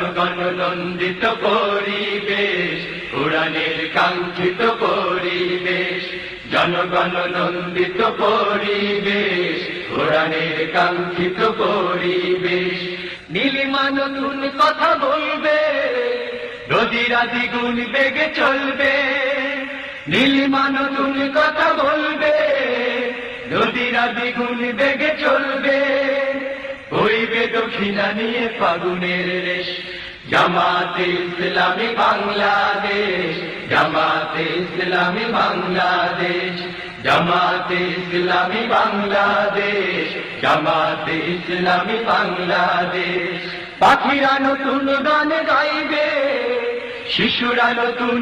জনগণ নন্দিত পরিবেশ, কোরআনের কাঙ্ক্ষিত পরিবেশ। জনগণ নন্দিত পরিবেশ, কোরআনের কাঙ্ক্ষিত পরিবেশ। নীলিমা নতুন কথা বলবে, নদীরা দ্বিগুণ বেগে চলবে। নীলিমা নতুন কথা বলবে, নদীরা দ্বিগুণ বেগে চলবে। বইবে দক্ষিণা নিয়ে ফাগুনের রেশ। জামাতে ইসলামী বাংলাদেশ, জামাতে ইসলামী বাংলাদেশ, জামাতে ইসলামী বাংলাদেশ, জামাতে ইসলামী বাংলাদেশ। পাখিরা নতুন গান গাইবে, শিশুরা নতুন